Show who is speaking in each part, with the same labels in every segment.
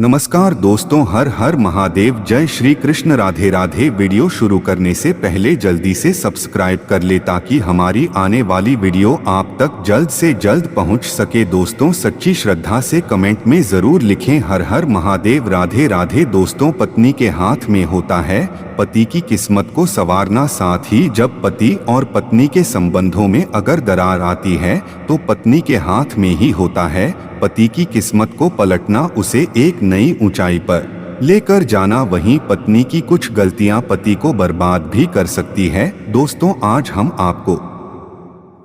Speaker 1: नमस्कार दोस्तों, हर हर महादेव, जय श्री कृष्ण, राधे राधे। वीडियो शुरू करने से पहले जल्दी से सब्सक्राइब कर ले ताकि हमारी आने वाली वीडियो आप तक जल्द से जल्द पहुंच सके। दोस्तों, सच्ची श्रद्धा से कमेंट में जरूर लिखें हर हर महादेव, राधे राधे। दोस्तों, पत्नी के हाथ में होता है पति की किस्मत को संवारना। साथ ही जब पति और पत्नी के संबंधों में अगर दरार आती है तो पत्नी के हाथ में ही होता है पति की किस्मत को पलटना, उसे एक नई ऊंचाई पर लेकर जाना। वहीं पत्नी की कुछ गलतियां पति को बर्बाद भी कर सकती है। दोस्तों, आज हम आपको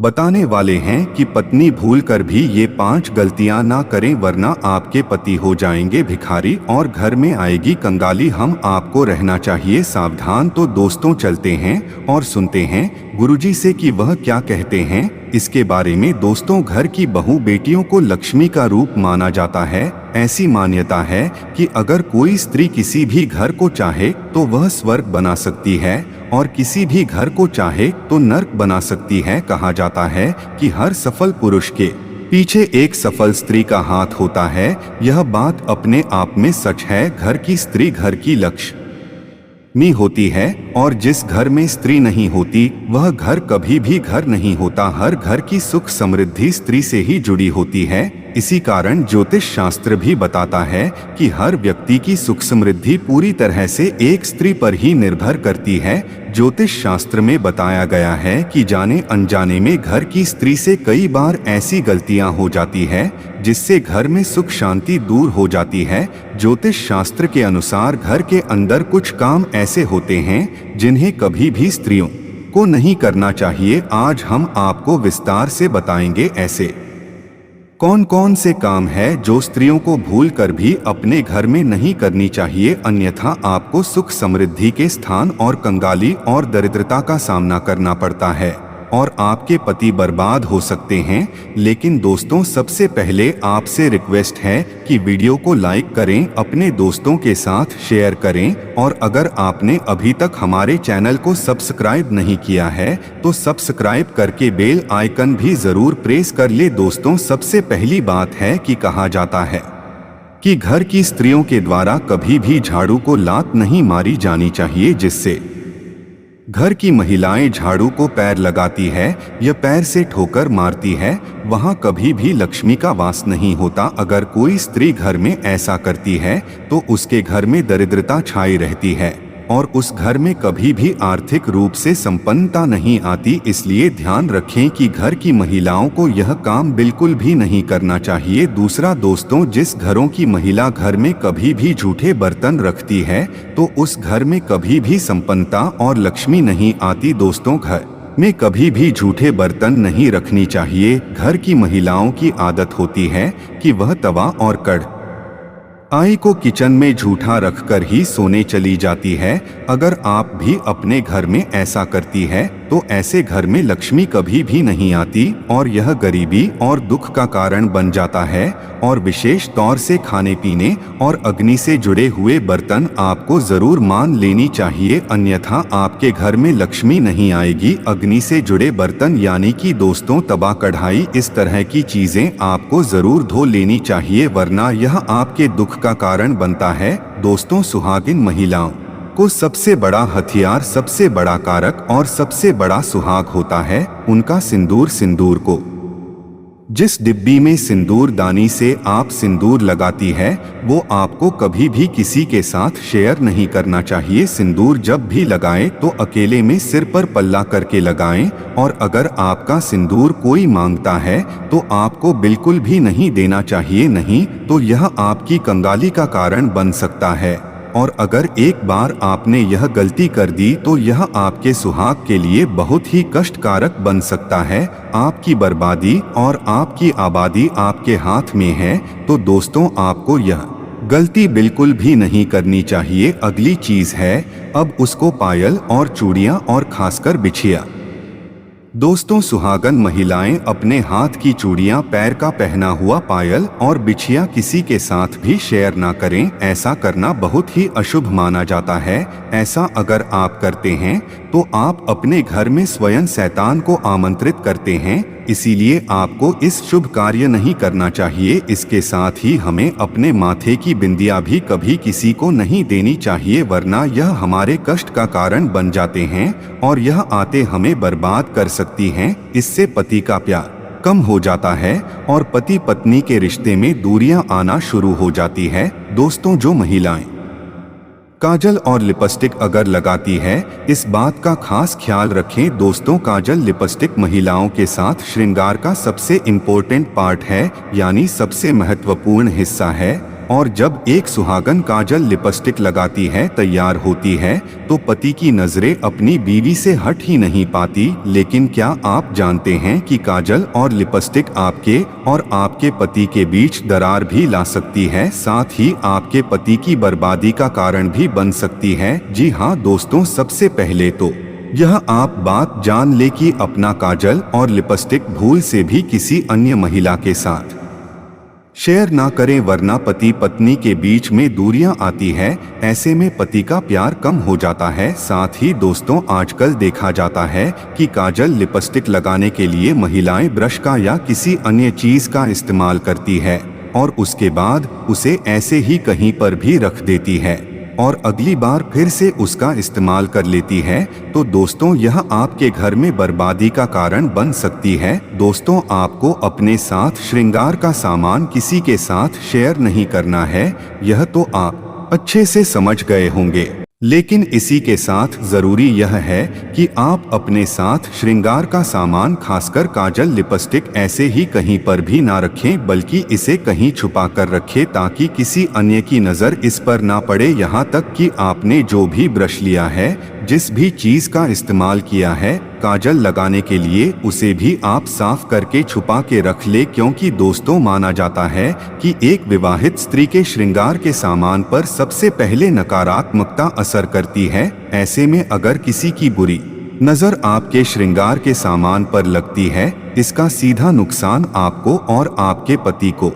Speaker 1: बताने वाले हैं कि पत्नी भूलकर भी ये 5 गलतियां ना करें, वरना आपके पति हो जाएंगे भिखारी और घर में आएगी कंगाली। हम आपको रहना चाहिए सावधान। तो दोस्तों, चलते हैं और सुनते हैं गुरुजी से कि वह क्या कहते हैं इसके बारे में। दोस्तों, घर की बहू बेटियों को लक्ष्मी का रूप माना जाता है। ऐसी मान्यता है कि अगर कोई स्त्री किसी भी घर को चाहे तो वह स्वर्ग बना सकती है और किसी भी घर को चाहे तो नर्क बना सकती है। कहा जाता है कि हर सफल पुरुष के पीछे एक सफल स्त्री का हाथ होता है। यह बात अपने आप में सच है। घर की स्त्री घर की लक्ष्मी होती है और जिस घर में स्त्री नहीं होती वह घर कभी भी घर नहीं होता। हर घर की सुख समृद्धि स्त्री से ही जुड़ी होती है। इसी कारण ज्योतिष शास्त्र भी बताता है कि हर व्यक्ति की सुख समृद्धि पूरी तरह से एक स्त्री पर ही निर्भर करती है। ज्योतिष शास्त्र में बताया गया है कि जाने अनजाने में घर की स्त्री से कई बार ऐसी गलतियां हो जाती है जिससे घर में सुख शांति दूर हो जाती है। ज्योतिष शास्त्र के अनुसार घर के अंदर कुछ काम ऐसे होते हैं जिन्हें कभी भी स्त्रियों को नहीं करना चाहिए। आज हम आपको विस्तार से बताएंगे ऐसे कौन कौन से काम है जो स्त्रियों को भूल कर भी अपने घर में नहीं करनी चाहिए, अन्यथा आपको सुख समृद्धि के स्थान और कंगाली और दरिद्रता का सामना करना पड़ता है और आपके पति बर्बाद हो सकते हैं। लेकिन दोस्तों, सबसे पहले आपसे रिक्वेस्ट है कि वीडियो को लाइक करें, अपने दोस्तों के साथ शेयर करें और अगर आपने अभी तक हमारे चैनल को सब्सक्राइब नहीं किया है तो सब्सक्राइब करके बेल आइकन भी जरूर प्रेस कर ले। दोस्तों, सबसे पहली बात है कि कहा जाता है कि घर की स्त्रियों के द्वारा कभी भी झाड़ू को लात नहीं मारी जानी चाहिए, जिससे घर की महिलाएं झाड़ू को पैर लगाती है या पैर से ठोकर मारती है, वहां कभी भी लक्ष्मी का वास नहीं होता। अगर कोई स्त्री घर में ऐसा करती है तो उसके घर में दरिद्रता छाई रहती है और उस घर में कभी भी आर्थिक रूप से संपन्नता नहीं आती। इसलिए ध्यान रखें कि घर की महिलाओं को यह काम बिल्कुल भी नहीं करना चाहिए। दूसरा दोस्तों, जिस घरों की महिला घर में कभी भी झूठे बर्तन रखती है तो उस घर में कभी भी संपन्नता और लक्ष्मी नहीं आती। दोस्तों, घर में कभी भी झूठे बर्तन नहीं रखनी चाहिए। घर की महिलाओं की आदत होती है कि वह तवा और कढ़ाई को किचन में झूठा रखकर ही सोने चली जाती है। अगर आप भी अपने घर में ऐसा करती है तो ऐसे घर में लक्ष्मी कभी भी नहीं आती और यह गरीबी और दुख का कारण बन जाता है। और विशेष तौर से खाने पीने और अग्नि से जुड़े हुए बर्तन आपको जरूर मान लेनी चाहिए, अन्यथा आपके घर में लक्ष्मी नहीं आएगी। अग्नि से जुड़े बर्तन यानी कि दोस्तों तवा, कढ़ाई, इस तरह की चीजें आपको जरूर धो लेनी चाहिए, वरना यह आपके दुख का कारण बनता है। दोस्तों, सुहागिन महिलाओं को सबसे बड़ा हथियार, सबसे बड़ा कारक और सबसे बड़ा सुहाग होता है उनका सिंदूर। सिंदूर को जिस डिब्बी में सिंदूर दानी से आप सिंदूर लगाती है वो आपको कभी भी किसी के साथ शेयर नहीं करना चाहिए। सिंदूर जब भी लगाएं तो अकेले में सिर पर पल्ला करके लगाएं और अगर आपका सिंदूर कोई मांगता है तो आपको बिल्कुल भी नहीं देना चाहिए, नहीं तो यह आपकी कंगाली का कारण बन सकता है। और अगर एक बार आपने यह गलती कर दी तो यह आपके सुहाग के लिए बहुत ही कष्टकारक बन सकता है। आपकी बर्बादी और आपकी आबादी आपके हाथ में है। तो दोस्तों, आपको यह गलती बिल्कुल भी नहीं करनी चाहिए। अगली चीज है अब उसको पायल और चूड़ियां और खासकर बिछिया। दोस्तों, सुहागन महिलाएं अपने हाथ की चूड़ियां, पैर का पहना हुआ पायल और बिछिया किसी के साथ भी शेयर ना करें। ऐसा करना बहुत ही अशुभ माना जाता है। ऐसा अगर आप करते हैं तो आप अपने घर में स्वयं शैतान को आमंत्रित करते हैं इसीलिए आपको इस शुभ कार्य नहीं करना चाहिए। इसके साथ ही हमें अपने माथे की बिंदिया भी कभी किसी को नहीं देनी चाहिए, वरना यह हमारे कष्ट का कारण बन जाते हैं और यह आते हमें बर्बाद कर सकती हैं। इससे पति का प्यार कम हो जाता है और पति पत्नी के रिश्ते में दूरियां आना शुरू हो जाती है। दोस्तों, जो महिलाएं काजल और लिपस्टिक अगर लगाती है, इस बात का खास ख्याल रखें। दोस्तों, काजल लिपस्टिक महिलाओं के साथ श्रृंगार का सबसे इम्पोर्टेंट पार्ट है, यानी सबसे महत्वपूर्ण हिस्सा है। और जब एक सुहागन काजल लिपस्टिक लगाती है, तैयार होती है, तो पति की नजरें अपनी बीवी से हट ही नहीं पाती। लेकिन क्या आप जानते हैं कि काजल और लिपस्टिक आपके और आपके पति के बीच दरार भी ला सकती है, साथ ही आपके पति की बर्बादी का कारण भी बन सकती है। जी हाँ दोस्तों, सबसे पहले तो यह आप बात जान ले कि अपना काजल और लिपस्टिक भूल से भी किसी अन्य महिला के साथ शेयर ना करें, वरना पति पत्नी के बीच में दूरियां आती है। ऐसे में पति का प्यार कम हो जाता है। साथ ही दोस्तों, आजकल देखा जाता है कि काजल लिपस्टिक लगाने के लिए महिलाएं ब्रश का या किसी अन्य चीज का इस्तेमाल करती है और उसके बाद उसे ऐसे ही कहीं पर भी रख देती है और अगली बार फिर से उसका इस्तेमाल कर लेती है। तो दोस्तों, यह आपके घर में बर्बादी का कारण बन सकती है। दोस्तों, आपको अपने साथ श्रृंगार का सामान किसी के साथ शेयर नहीं करना है, यह तो आप अच्छे से समझ गए होंगे। लेकिन इसी के साथ जरूरी यह है कि आप अपने साथ श्रृंगार का सामान, खासकर काजल लिपस्टिक, ऐसे ही कहीं पर भी ना रखें, बल्कि इसे कहीं छुपा कर रखें ताकि किसी अन्य की नज़र इस पर ना पड़े। यहाँ तक कि आपने जो भी ब्रश लिया है, जिस भी चीज़ का इस्तेमाल किया है काजल लगाने के लिए, उसे भी आप साफ करके छुपा के रख ले, क्योंकि दोस्तों, माना जाता है कि एक विवाहित स्त्री के श्रृंगार के सामान पर सबसे पहले नकारात्मकता असर करती है। ऐसे में अगर किसी की बुरी नजर आपके श्रृंगार के सामान पर लगती है, इसका सीधा नुकसान आपको और आपके पति को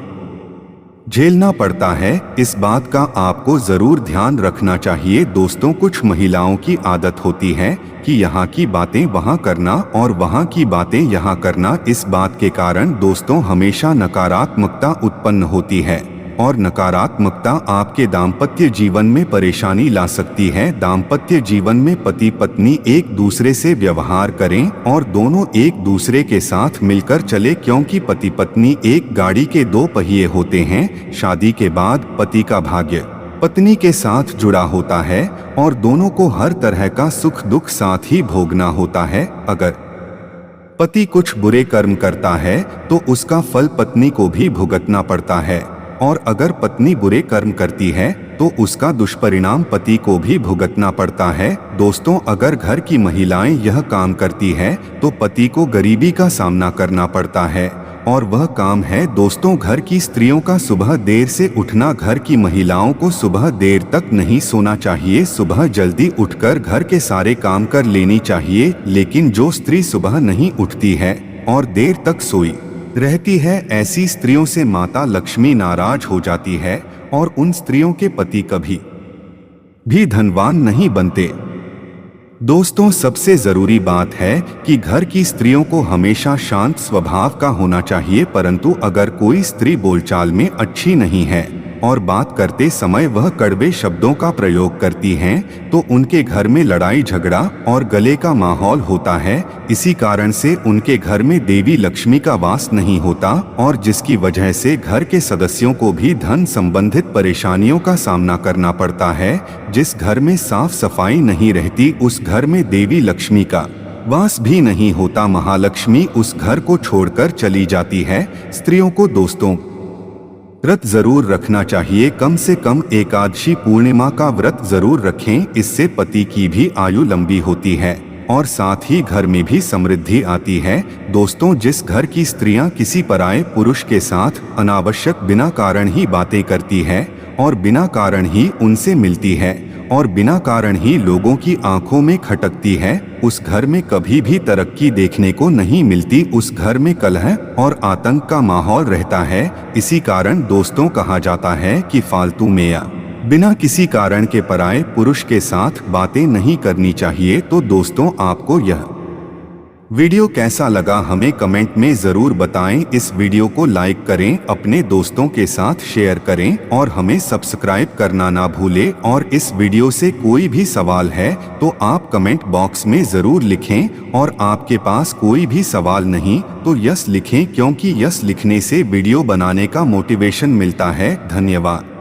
Speaker 1: झेलना पड़ता है। इस बात का आपको जरूर ध्यान रखना चाहिए। दोस्तों, कुछ महिलाओं की आदत होती है कि यहाँ की बातें वहाँ करना और वहाँ की बातें यहाँ करना। इस बात के कारण दोस्तों हमेशा नकारात्मकता उत्पन्न होती है और नकारात्मकता आपके दाम्पत्य जीवन में परेशानी ला सकती है। दाम्पत्य जीवन में पति पत्नी एक दूसरे से व्यवहार करें और दोनों एक दूसरे के साथ मिलकर चले, क्योंकि पति पत्नी एक गाड़ी के दो पहिए होते हैं। शादी के बाद पति का भाग्य पत्नी के साथ जुड़ा होता है और दोनों को हर तरह का सुख दुख साथ ही भोगना होता है। अगर पति कुछ बुरे कर्म करता है तो उसका फल पत्नी को भी भुगतना पड़ता है, और अगर पत्नी बुरे कर्म करती है तो उसका दुष्परिणाम पति को भी भुगतना पड़ता है। दोस्तों, अगर घर की महिलाएं यह काम करती है तो पति को गरीबी का सामना करना पड़ता है, और वह काम है दोस्तों घर की स्त्रियों का सुबह देर से उठना। घर की महिलाओं को सुबह देर तक नहीं सोना चाहिए, सुबह जल्दी उठकर घर के सारे काम कर लेनी चाहिए। लेकिन जो स्त्री सुबह नहीं उठती है और देर तक सोई रहती है, ऐसी स्त्रियों से माता लक्ष्मी नाराज हो जाती है और उन स्त्रियों के पति कभी भी धनवान नहीं बनते। दोस्तों, सबसे जरूरी बात है कि घर की स्त्रियों को हमेशा शांत स्वभाव का होना चाहिए, परंतु अगर कोई स्त्री बोलचाल में अच्छी नहीं है और बात करते समय वह कड़वे शब्दों का प्रयोग करती हैं, तो उनके घर में लड़ाई झगड़ा और गले का माहौल होता है। इसी कारण से उनके घर में देवी लक्ष्मी का वास नहीं होता, और जिसकी वजह से घर के सदस्यों को भी धन संबंधित परेशानियों का सामना करना पड़ता है। जिस घर में साफ सफाई नहीं रहती, उस घर में देवी लक्ष्मी का वास भी नहीं होता। महालक्ष्मी उस घर को छोड़कर चली जाती है। स्त्रियों को दोस्तों व्रत जरूर रखना चाहिए, कम से कम एकादशी पूर्णिमा का व्रत जरूर रखें। इससे पति की भी आयु लंबी होती है और साथ ही घर में भी समृद्धि आती है। दोस्तों, जिस घर की स्त्रियां किसी पराये पुरुष के साथ अनावश्यक बिना कारण ही बातें करती है और बिना कारण ही उनसे मिलती है और बिना कारण ही लोगों की आंखों में खटकती है, उस घर में कभी भी तरक्की देखने को नहीं मिलती। उस घर में कलह और आतंक का माहौल रहता है। इसी कारण दोस्तों कहा जाता है कि फालतू में या बिना किसी कारण के पराये पुरुष के साथ बातें नहीं करनी चाहिए। तो दोस्तों, आपको यह वीडियो कैसा लगा हमें कमेंट में जरूर बताएं। इस वीडियो को लाइक करें, अपने दोस्तों के साथ शेयर करें और हमें सब्सक्राइब करना ना भूलें। और इस वीडियो से कोई भी सवाल है तो आप कमेंट बॉक्स में जरूर लिखें, और आपके पास कोई भी सवाल नहीं तो यस लिखें, क्योंकि यस लिखने से वीडियो बनाने का मोटिवेशन मिलता है। धन्यवाद।